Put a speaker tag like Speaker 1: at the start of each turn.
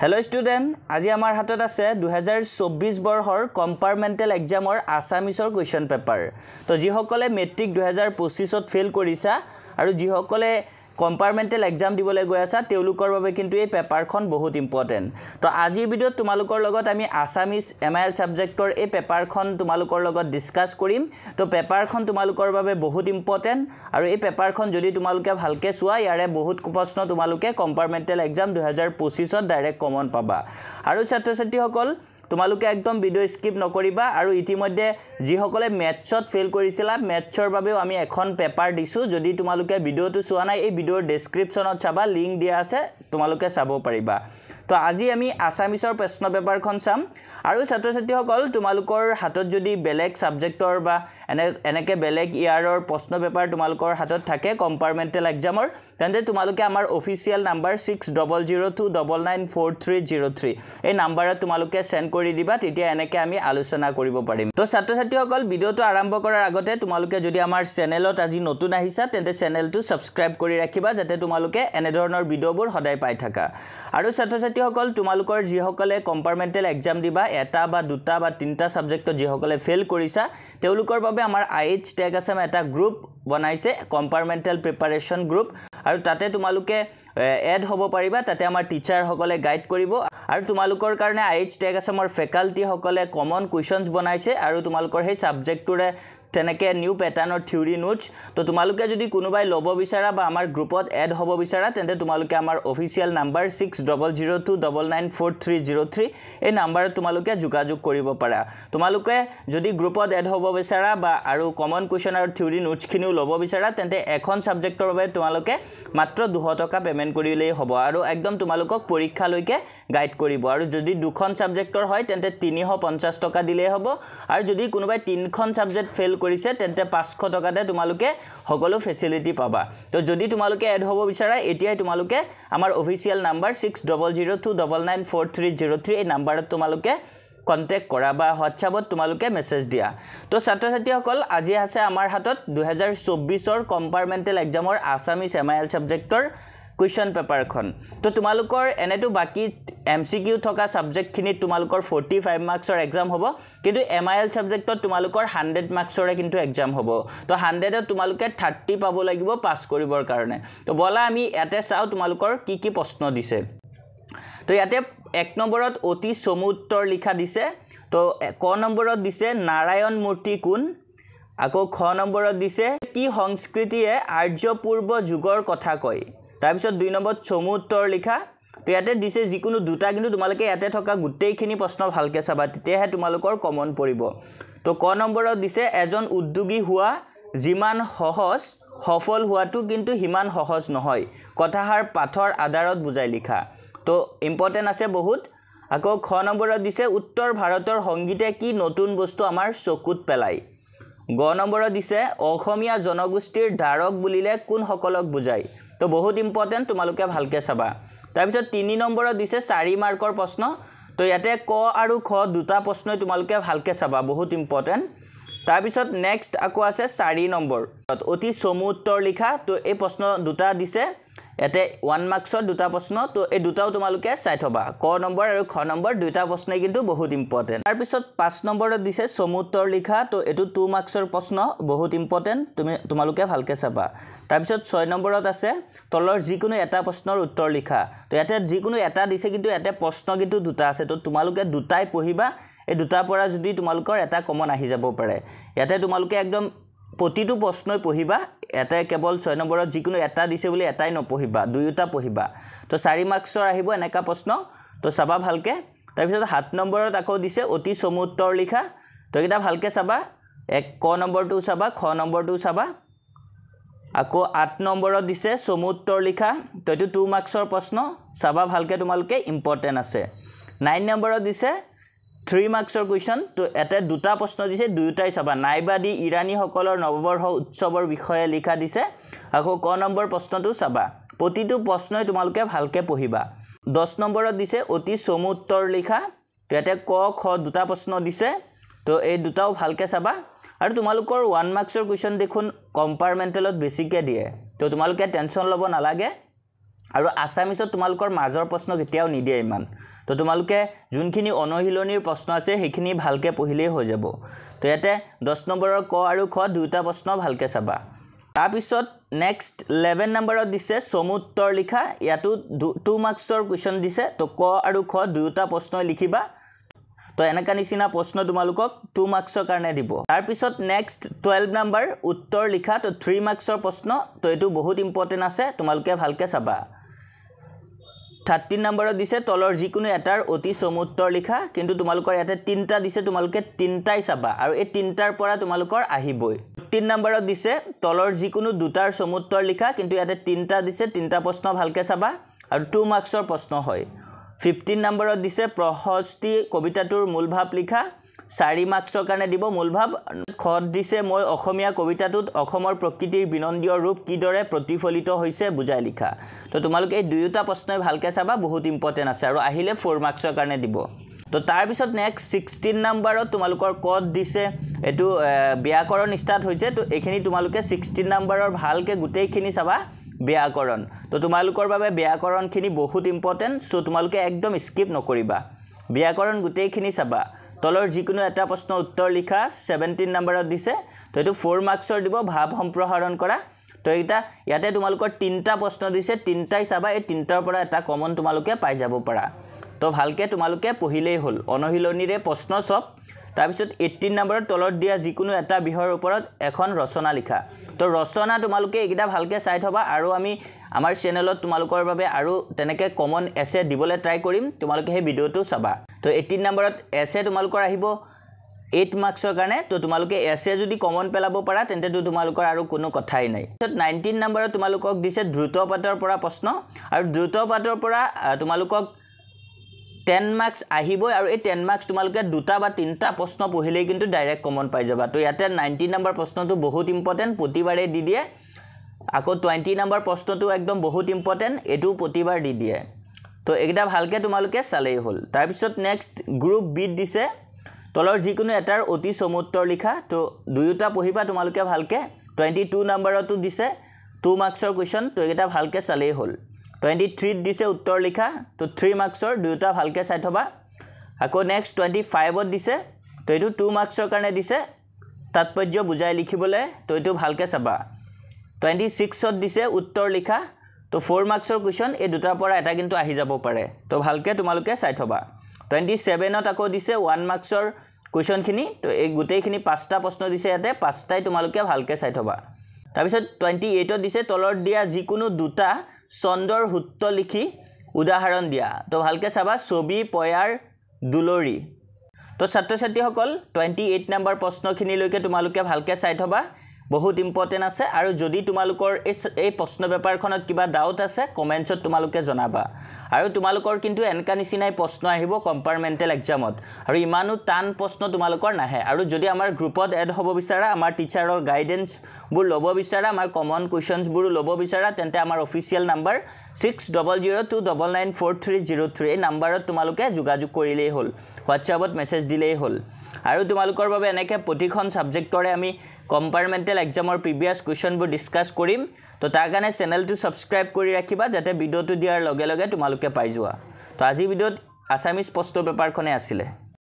Speaker 1: Hello student, আজি আমাৰ হাতত আছে 2024 বৰ্ষৰ কম্পাৰ্টমেণ্টেল এক্সামৰ আসামিছৰ কুৱেশ্যন পেপাৰ। তো যিসকলে মেট্ৰিক 2025ত ফেল কৰিছা আৰু যিসকলে কম্পাৰ্টমেণ্টেল এক্সাম দিবলৈ গৈ আছা তেওঁলোকৰ বাবে কিন্তু এই পেপাৰখন বহুত ইম্পৰ্টেন্ট। তো আজি ভিডিঅ'ত তোমালোকৰ লগত আমি আসামিছ এমআইএল সাবজেক্টৰ এই পেপাৰখন তোমালোকৰ লগত ডিসকাস কৰিম। তো পেপাৰখন তোমালোকৰ বাবে বহুত ইম্পৰ্টেন্ট আৰু এই পেপাৰখন যদি তোমালোকে ভালকে চোৱা ইয়াৰে বহুত প্ৰশ্ন তোমালোকে কম্পাৰ্টমেণ্টেল এক্সাম 2025ত ডাইৰেক্ট কমন পাবা। আৰু ছাত্ৰ-ছাত্ৰীসকল তোমালোকে একদম ভিডিও স্কিপ নকৰিবা আৰু ইতিমধ্যে যিসকলে ম্যাথছত ফেল কৰিছিলা ম্যাথছৰ বাবেও আমি এখন পেপাৰ দিছো। যদি তোমালোকে ভিডিওটো চোৱা নাই এই ভিডিওৰ ডেসক্ৰিপচনত চাবা, লিংক দিয়া আছে, তোমালোকে চাব পাৰিবা। তো আজি আমি আসামিছৰ প্ৰশ্ন পেপাৰখন চাম আৰু ছাত্ৰ-ছাত্ৰীসকল তোমালোকৰ হাতত যদি বেলেগ সাবজেক্টৰ বা এনেকে বেলেগ ইয়াৰৰ প্ৰশ্ন পেপাৰ তোমালোকৰ হাতত থাকে কম্পাৰ্টমেণ্টেল এক্সামৰ, তেন্তে তোমালোকে আমাৰ অফিচিয়েল নাম্বাৰ 6002994303 এই নাম্বাৰত তোমালোকে সেন্ড কৰি দিবা, তেতিয়া এনেকে আমি আলোচনা কৰিব পাৰিম। তো ছাত্ৰ-ছাত্ৰীসকল ভিডিওটো আৰম্ভ কৰাৰ আগতে তোমালোকে যদি আমাৰ চেনেলত আজি নতুন আহিছা তেন্তে চেনেলটো সাবস্ক্ৰাইব কৰি ৰাখিবা যাতে তোমালোকে এনে ধৰণৰ ভিডিওবোৰ সদায় পাই থাকা। আৰু ছাত্ৰ-ছাত্ৰীসকল তোমালোকৰ যিসকলে কম্পাৰ্টমেণ্টেল এক্সাম দিবা এটা বা দুটা বা তিনটা সাবজেক্টত যিসকলে ফেল কৰিছা তেওঁলোকৰ বাবে আমাৰ আইএইচ টেগ আসাম এটা গ্ৰুপ বনাইছে, কম্পাৰ্টমেণ্টেল প্ৰিপাৰেচন গ্ৰুপ, আৰু তাতে তোমালোকে এড হ'ব পাৰিবা। তাতে আমাৰ টিচাৰ সকলে গাইড কৰিব আৰু তোমালোকৰ কাৰণে আইএইচ টেগ আসামৰ ফেকাল্টি সকলে কমন কুৱেশ্যনছ বনাইছে আৰু তোমালোকৰ সেই সাবজেক্টটোৰে তেনেকে নিউ প্যাটাৰ্নৰ থিওৰি নোটছ। তো তোমালোকে যদি কোনোবাই ল'ব বিচাৰা বা আমাৰ গ্ৰুপত এড হ'ব বিচাৰা তেন্তে তোমালোকে আমাৰ অফিচিয়েল নাম্বাৰ 6002994303 এই নাম্বাৰত তোমালোকে যোগাযোগ কৰিব পাৰা। তোমালোকে যদি গ্ৰুপত এড হ'ব বিচাৰা বা আৰু কমন কুৱেশ্যন আৰু থিওৰি নোটছখিনিও ল'ব বিচাৰা তেন্তে এখন সাবজেক্টৰ বাবে তোমালোকে মাত্ৰ 200 টকা পেমেন্ট কৰিলেই হ'ব আৰু একদম তোমালোকক পৰীক্ষালৈকে গাইড কৰিব। আৰু যদি দুখন সাবজেক্টৰ হয় তেন্তে 350 টকা দিলেই হ'ব আৰু যদি কোনোবাই তিনখন সাবজেক্ট ফেল কৰিছে তেন্তে 500 টকাতে তোমালোকে সকলো ফেসিলিটি পাবা। তো যদি তোমালোকে এড হ'ব বিচাৰা এতিয়াই তোমালোকে আমাৰ অফিচিয়েল নাম্বাৰ 6002994303 এই নাম্বাৰত তোমালোকে কন্টেক্ট কৰা বা হোৱাটছআপত তোমালোকে মেছেজ দিয়া। তো ছাত্ৰ-ছাত্ৰীসকল আজি আছে আমাৰ হাতত 2024ৰ কম্পাৰ্টমেণ্টেল এক্সামৰ আসামিছ এমআইএল সাবজেক্টৰ কুৱেশ্যন পেপাৰখন। তো তোমালোকৰ এনেটো বাকি এমসিকিউ থকা সাবজেক্টখিনিত তোমালোকৰ 45 মাৰ্কছৰ এক্সাম হ'ব, কিন্তু এমআইএল সাবজেক্টত তোমালোকৰ 100 মাৰ্কছৰে কিন্তু এক্সাম হ'ব। তো 100ত তোমালোকে 30 পাব লাগিব পাস কৰিবৰ কাৰণে। তো বলা আমি ইয়াতে চাও তোমালোকৰ কি কি প্ৰশ্ন দিছে। তো ইয়াতে 1 নম্বৰত অতি চমু উত্তৰ লিখা দিছে। তো ক নম্বৰত দিছে নাৰায়ণ মূৰ্তি কোন, আকৌ খ নম্বৰত দিছে কি সংস্কৃতিয়ে আৰ্য পূৰ্ব যুগৰ কথা কয়। তাৰপিছত 2 নম্বৰত চমু উত্তৰ লিখা। তো ইয়াতে দিছে যিকোনো দুটা, কিন্তু তোমালোকে ইয়াতে থকা গোটেইখিনি প্ৰশ্ন ভালকে চাবা তেতিয়াহে তোমালোকৰ কমন পৰিব। তো ক নম্বৰত দিছে এজন উদ্যোগী হোৱা যিমান সহজ সফল হোৱাটো কিন্তু হিমান সহজ নহয়, কথাষাৰ পাঠৰ আধাৰত বুজাই লিখা। তো ইম্পৰ্টেন্ট আছে বহুত। আকৌ খ নম্বৰত দিছে উত্তৰ ভাৰতৰ সংগীতে কি নতুন বস্তু আমাৰ চকুত পেলায়। গ নম্বৰত দিছে অসমীয়া জনগোষ্ঠীৰ ধাৰক বুলিলে কোন সকলক বুজায়। তো বহুত ইম্পৰ্টেন্ট, তোমালোকে ভালকে চাবা। তাৰপিছত 3 নম্বৰত দিছে 4 মাৰ্কৰ প্ৰশ্ন। তো ইয়াতে ক আৰু খ দুটা প্ৰশ্নই তোমালোকে ভালকে চাবা, বহুত ইম্পৰ্টেন্ট। তাৰপিছত নেক্সট আকৌ আছে 4 নম্বৰ অতি চমু উত্তৰ লিখা। তো এই প্ৰশ্ন দুটা দিছে ইয়াতে 1 মাৰ্কছৰ দুটা প্ৰশ্ন। তো এই দুটাও তোমালোকে চাই থবা, ক নম্বৰ আৰু খ নম্বৰ দুটা প্ৰশ্নই কিন্তু বহুত ইম্পৰ্টেন্ট। তাৰপিছত 5 নম্বৰত দিছে চমু উত্তৰ লিখা। তো এটো 2 মাৰ্কছৰ প্ৰশ্ন, বহুত ইম্পৰ্টেন্ট, তোমালোকে ভালকে চাবা। তাৰপিছত 6 নম্বৰত আছে তলৰ যিকোনো এটা প্ৰশ্নৰ উত্তৰ লিখা। তো ইয়াতে যিকোনো এটা দিছে কিন্তু ইয়াতে প্ৰশ্ন কিন্তু দুটা আছে। তো তোমালোকে দুটাই পঢ়িবা, এই দুটাৰ পৰা যদি তোমালোকৰ এটা কমন আহি যাব পাৰে। ইয়াতে তোমালোকে একদম প্ৰতিটো প্ৰশ্নই পঢ়িবা, এটা কেৱল 6 নম্বৰত যিকোনো এটা দিছে বুলি এটাই নপঢ়িবা, দুয়োটা পঢ়িবা। তো 4 মাৰ্কছৰ আহিব এনেকা প্ৰশ্ন, তো চাবা ভালকে। তাৰপিছত 7 নম্বৰত আকৌ দিছে অতি চমু উত্তৰ লিখা। তো এটা ভালকে চাবা, ক নম্বৰটো চাবা, খ নম্বৰটো চাবা। আকৌ 8 নম্বৰত দিছে চমু উত্তৰ লিখা। তো এটো 2 মাৰ্কছৰ প্ৰশ্ন, চাবা ভালকে, তোমালোকে ইম্পৰ্টেন্ট আছে। 9 নম্বৰত দিছে 3 মাৰ্কছৰ কুৱেশ্যন। তো এতে দুটা প্ৰশ্ন দিছে, দুয়োটাই চাবা। নাইবাদী ইৰাণীসকলৰ নৱবৰ্ষ উৎসৱৰ বিষয়ে লিখা দিছে। আকৌ ক নম্বৰ প্ৰশ্নটো চাবা, প্ৰতিটো প্ৰশ্নই তোমালোকে ভালকে পঢ়িবা। 10 নম্বৰত দিছে অতি চমু উত্তৰ লিখা। তো ইয়াতে ক খ দুটা প্ৰশ্ন দিছে, তো এই দুটাও ভালকে চাবা। আৰু তোমালোকৰ 1 মাৰ্কছৰ কুৱেশ্যন দেখোন কম্পাৰ্টমেণ্টেলত বেছিকে দিয়ে, তো তোমালোকে টেনশ্যন ল'ব নালাগে। আৰু আছামিছত তোমালোকৰ মাজৰ প্ৰশ্ন কেতিয়াও নিদিয়ে ইমান তো তোমালোকে যোনখিনি অনুশীলনীৰ প্ৰশ্ন আছে সেইখিনি ভালকৈ পঢ়িলেই হৈ যাব তো ইয়াতে 10 নম্বৰৰ ক আৰু খ দুটা প্ৰশ্ন ভালকৈ চাবা তাৰপিছত নেক্সট 11 নম্বৰত দিছে চমু উত্তৰ লিখা ইয়াতো 2 মাৰ্কছৰ কুৱেশ্যন দিছে তো ক আৰু খ দুটা প্ৰশ্ন লিখিবা তো এনেকা নিচিনা প্ৰশ্ন তোমালোকক 2 মাৰ্কছৰ কাৰণে দিব তাৰপিছত নেক্সট 12 নম্বৰ উত্তৰ লিখা তো 3 মাৰ্কছৰ প্ৰশ্ন তো এটো বহুত ইম্পৰ্টেন্ট আছে তোমালোকে ভালকৈ চাবা 13 নম্বৰত দিছে তলৰ যিকোনো এটাৰ অতি চমু উত্তৰ লিখা কিন্তু তোমালোকৰ ইয়াতে তিনটা দিছে তোমালোকে তিনটাই চাবা আৰু এই তিনটাৰ পৰা তোমালোকৰ আহিবই 14 নম্বৰত দিছে তলৰ যিকোনো দুটাৰ চমু উত্তৰ লিখা কিন্তু ইয়াতে তিনটা দিছে তিনটা প্ৰশ্ন ভালকৈ চাবা আৰু 2 মাৰ্কছৰ প্ৰশ্ন হয় 15 নম্বৰত দিছে প্ৰহস্তি কবিতাটোৰ মূল ভাৱ লিখা 4 মাৰ্কছৰ কাৰণে দিব মূল ভাৱ খত দিছে মই অসমীয়া কবিতাটোত অসমৰ প্ৰকৃতিৰ বিনন্দীয় ৰূপ কিদৰে প্ৰতিফলিত হৈছে বুজাই লিখা তো তোমালোকে এই দুয়োটা প্ৰশ্নই ভালকৈ চাবা বহুত ইম্পৰ্টেন্ট আছে আৰু আহিলে 4 মাৰ্কছৰ কাৰণে দিব তো তাৰ পিছত নেক্সট 16 নম্বৰত তোমালোকৰ কত দিছে এটো ব্যাকৰণ স্টাৰ্ট হৈছে তো এখিনি তোমালোকে 16 নম্বৰৰ ভালকৈ গুটেইখিনি চাবা ব্যাকৰণ তো তোমালোকৰ বাবে ব্যাকৰণখিনি বহুত ইম্পৰ্টেন্ট সো তোমালোকে একদম স্কিপ নকৰিবা ব্যাকৰণ গুটেইখিনি চাবা তলৰ যিকোনো এটা প্ৰশ্ন উত্তৰ লিখা 17 নম্বৰত দিছে তো এটো 4 মাৰ্কছৰ দিব ভাৱ সম্প্ৰসাৰণ কৰা তো এটা ইয়াতে তোমালোকৰ তিনটা প্ৰশ্ন দিছে তিনটাই চাবা এই তিনটাৰ পৰা এটা কমন তোমালোকে পাই যাব পাৰা তো ভালকৈ তোমালোকে পঢ়িলেই হল অনুশীলনীৰে প্ৰশ্ন সব তাৰপিছত 18 নম্বৰৰ তলত দিয়া যিকোনো এটা বিষয়ৰ ওপৰত এখন ৰচনা লিখা তো ৰচনা তোমালোকে এইটা ভালকৈ চাই থবা আৰু আমি আমাৰ চেনেলত তোমালোকৰ বাবে আৰু তেনেকৈ কমন এছে দিবলৈ ট্ৰাই কৰিম তোমালোকে সেই ভিডিওটো চাবা তো 18 নম্বৰত এছে তোমালোকৰ আহিব 8 মাৰ্কছৰ কাৰণে তো তোমালোকে এছে যদি কমন পেলাব পাৰা তেন্তে তো তোমালোকৰ আৰু কোনো কথাই নাই 19 নম্বৰত তোমালোকক দিছে দ্ৰুতপাতৰ পৰা প্ৰশ্ন আৰু দ্ৰুতপাতৰ পৰা তোমালোকক 10 মাৰ্কছ আহিবই আৰু এই 10 মাৰ্কছ তোমালোকে দুটা বা তিনটা প্ৰশ্ন পঢ়িলেই কিন্তু ডাইৰেক্ট কমন পাই যাবা তো ইয়াতে 19 নম্বৰ প্ৰশ্নটো বহুত ইম্পৰ্টেন্ট প্ৰতিবাৰে দি দিয়ে আকৌ 20 নম্বৰ প্ৰশ্নটো একদম বহুত ইম্পৰ্টেন্ট এটো প্ৰতিবাৰ দি দিয়ে তো এইটা ভালকৈ তোমালোকে চালেই হল তাৰ পিছত নেক্সট গ্ৰুপ বি দিছে তলৰ যিকোনো এটাৰ অতি চমু উত্তৰ লিখা তো দুয়োটা পঢ়িবা তোমালোকে ভালকৈ 22 নম্বৰতো দিছে 2 মাৰ্কছৰ কুৱেশ্যন তো এইটা ভালকৈ চালেই হল 23 দিছে উত্তৰ লিখা তো 3 মাৰ্কছৰ দুয়োটা ভালকৈ চাই থবা আকৌ নেক্সট 25ত দিছে তো এটো 2 মাৰ্কছৰ কাৰণে দিছে তাৎপৰ্য বুজাই লিখিবলৈ তো এটো ভালকৈ চাবা 26ত দিছে উত্তৰ লিখা তো 4 মাৰ্কছৰ কুৱেশ্যন এই দুটাৰ পৰা এটা কিন্তু আহি যাব পাৰে তো ভালকৈ তোমালোকে চাই থবা 27ত আকৌ দিছে 1 মাৰ্কছৰ কুৱেশ্যনখিনি তো এই গুটেইখিনি পাঁচটা প্ৰশ্ন দিছে ইয়াতে পাঁচটাই তোমালোকে ভালকৈ চাই থবা তাৰপিছত 28ত দিছে তলৰ দিয়া যিকোনো দুটা চন্দৰ সূত্ৰ লিখি উদাহৰণ দিয়া তো ভালকৈ চাবা ছবি পয়াৰ দুলৰি তো ছাত্ৰ ছাত্ৰীসকল 28 নম্বৰ প্ৰশ্নখিনিলৈকে তোমালোকে ভালকৈ চাই থবা বহুত ইম্পৰ্টেন্ট আছে আৰু যদি তোমালোকৰ এই প্ৰশ্ন পেপাৰখনত কিবা ডাউট আছে কমেন্টছত তোমালোকে জনাবা আৰু তোমালোকৰ কিন্তু এনেকা নিচিনাই প্ৰশ্ন আহিব কম্পাৰ্টমেণ্টেল এক্সামত আৰু ইমানো টান প্ৰশ্ন তোমালোকৰ নাহে আৰু যদি আমাৰ গ্ৰুপত এড হ'ব বিচাৰা আমাৰ টিচাৰৰ গাইডেন্সবোৰ ল'ব বিচাৰা আমাৰ কমন কুৱেশ্যনছবোৰ ল'ব বিচাৰা তেন্তে আমাৰ অফিচিয়েল নাম্বাৰ 6002994303 এই নাম্বাৰত তোমালোকে যোগাযোগ কৰিলেই হ'ল হোৱাটছআপত মেছেজ দিলেই হ'ল আৰু তোমালোকৰ বাবে এনেকৈ প্ৰতিখন সাবজেক্টৰে আমি কম্পাৰ্টমেণ্টেল এক্সামৰ প্ৰিভিয়াছ কুৱেশ্যনবোৰ ডিসকাস কৰিম তো তাৰ কাৰণে চেনেলটো সাবস্ক্ৰাইব কৰি ৰাখিবা যাতে ভিডিওটো দিয়াৰ লগে লগে তোমালোকে পাই যোৱা তো আজি ভিডিওত আসামিজ প্ৰশ্ন পেপাৰখনে আছিলে